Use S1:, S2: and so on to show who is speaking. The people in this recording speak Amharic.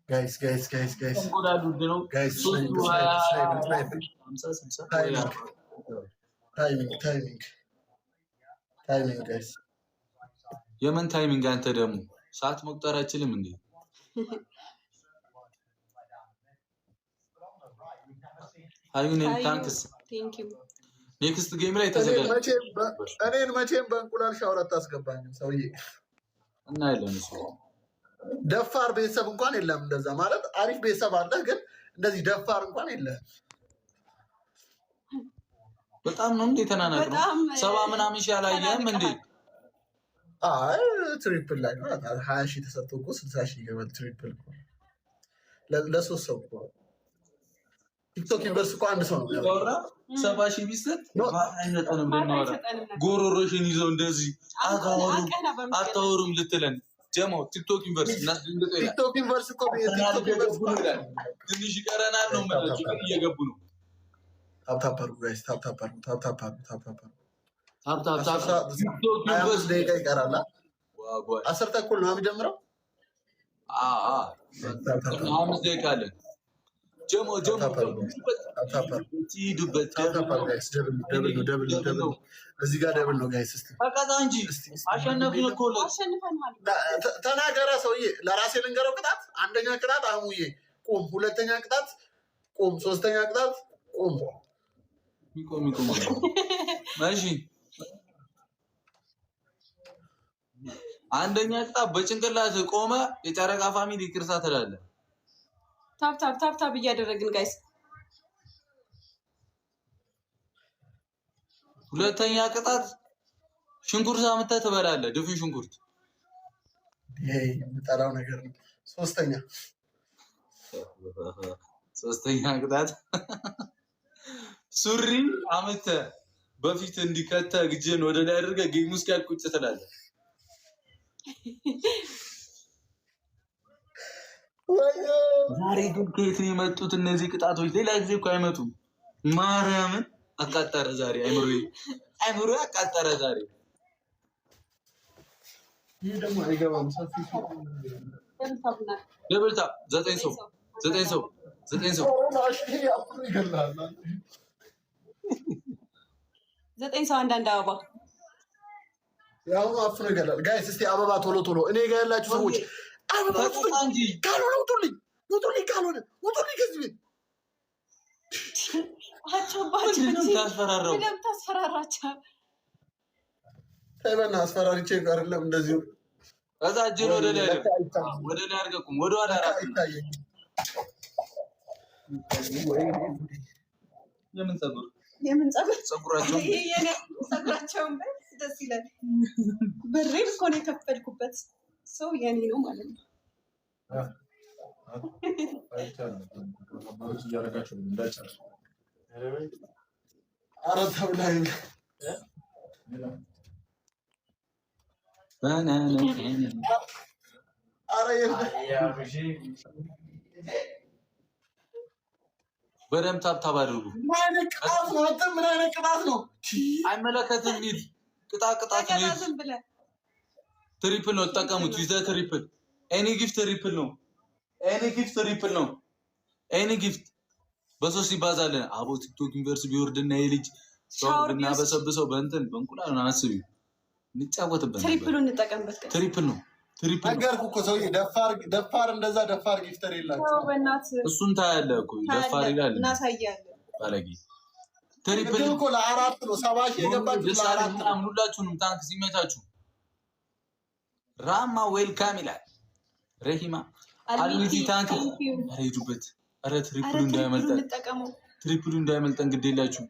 S1: Guys. Guys. Timing, guys.
S2: የምን ታይሚንግ አንተ ደግሞ ሰዓት መቁጠር አይችልም እንዴ? ሃዩኔም ታንክስ
S3: ቴንክ ዩ
S2: ኔክስት ጌም ላይ ተዘጋጅ።
S1: እኔን መቼም በእንቁላል ሻወር አታስገባኝም ሰውዬ።
S2: እና ያለን እሱ
S1: ደፋር ቤተሰብ እንኳን የለም። እንደዛ ማለት አሪፍ ቤተሰብ አለ፣ ግን እንደዚህ ደፋር እንኳን የለም።
S2: በጣም ነው እንዴ ተናናቅ ነው 70 ምናምን ሺህ አላየህም እንዴ?
S1: አይ ትሪፕል ላይ ነው 20 ሺህ ተሰጥቶ እኮ 60 ሺህ ይገባል። ትሪፕል እኮ ለሶስት ሰው እኮ ቲክቶክ ዩኒቨርስ እኮ አንድ ሰው ነው
S2: ያወራ 70 ሺህ ቢሰጥ አይነጠንም ለማወራ ጎሮሮሽን ይዘው እንደዚህ አታወሩም ልትለን ጀማው ቲክቶክ ዩኒቨርስ እናስደንግጦ ይላል።
S1: ቲክቶክ ዩኒቨርስ እኮ ቲክቶክ ዩኒቨርስ
S2: ይላል። ትንሽ ይቀረናል ነው ማለት ነው። እየገቡ ነው።
S1: ታፕታፕ ጋይስ ታፕታፕ
S2: ታፕታፕ
S1: ደቂቃ ይቀራል። 10 ተኩል ነው የሚጀምረው።
S2: 5 ደቂቃ አለ። ጀሞ
S1: ደብል እዚህ ጋር ደብል ነው ጋይስ። እስቲ
S2: በቃ እንጂ አሸነፍን እኮ
S1: ተናገረ ሰውዬ። ለራሴ ልንገረው ቅጣት። አንደኛ ቅጣት አሙዬ ቁም፣ ሁለተኛ ቅጣት ቁም፣ ሶስተኛ ቅጣት ቁም።
S2: ሚቆም ማጂ አንደኛ ቅጣት በጭንቅላት ቆመ። የጨረቃ ፋሚሊ ይቅርታ ትላለህ።
S3: ታፕ እያደረግን ጋይስ።
S2: ሁለተኛ ቅጣት ሽንኩርት አምጥተህ ትበላለህ። ድፍን ሽንኩርት
S1: ይሄ የምጠላው ነገር ነው።
S2: ሶስተኛ ቅጣት ሱሪ አምጥተህ በፊት እንዲከተህ ግጅን ወደ ላይ አድርገህ ጌም ውስጥ ያልቁጭ ትላለህ። ዛሬ ግን ከየት ነው የመጡት እነዚህ ቅጣቶች? ሌላ ጊዜ እኮ አይመጡም። ማርያምን አቃጠረ ዛሬ አይምሮ አቃጠረ ዛሬ።
S1: ይሄ ደግሞ አይገባም። ሰፊ
S2: ደብልታ 9 ሰው
S1: ይገላል።
S3: 9 ሰው አንዳንድ አበባ
S1: ያው አፍሮ ይገላል። ጋይስ እስቲ አበባ ቶሎ እኔ ጋር ያላችሁ ሰዎች አበባ እንጂ ካልሆነ ውጡልኝ ከዚህ ቤት።
S3: ታስፈራራቸው
S1: ታይበና አስፈራሪቼ ጋር አይደለም እንደዚህ
S2: ከዛ እጅን ወደ ላይ አድርገቁም ወደ ኋላ
S1: አይታየኝ።
S3: የምን ጸጉር
S2: ጸጉራቸው
S3: ደስ ይላል። ብሬን እኮ ነው የከፈልኩበት። ሰው የኔ ነው ማለት ነው።
S2: በደምብ ታብታብ አድርጉ።
S1: ምን አይነት ቅጣት ነው?
S2: አይመለከትም። ሂድ ቅጣት ነው። ትሪፕል ነው ተጠቀሙት። ይዘህ ትሪፕል ኤኒ ጊፍት ትሪፕል ነው። ኤኒ ጊፍት በሶስት ይባዛልን። አቦ ቲክቶክ ዩኒቨርስ ቢወርድና የልጅ ሻወርና በሰብሰው በእንቁላል ነው አስቢ። እንጫወትበት
S3: ትሪፕሉን እንጠቀምበት።
S1: ትሪፕል ነገርኩ እኮ ሰውዬ። ደፋር እንደዛ ደፋር ጊፍተር የላችሁ።
S2: እሱን ታያለህ እኮ ደፋር ይላል።
S3: እናሳያለን
S2: ባለጌ
S1: ትሪፕል እኮ ለ4 ነው 70 ሺህ የገባችሁ ለ4
S2: ነው። ሁላችሁንም ታንክስ ይመቻችሁ። ራማ ዌልካም ይላል። ረሂማ አልሚቲ ታንክ አሬዱበት። አረ ትሪፕሉ እንዳይመልጠን ግድ የላችሁ።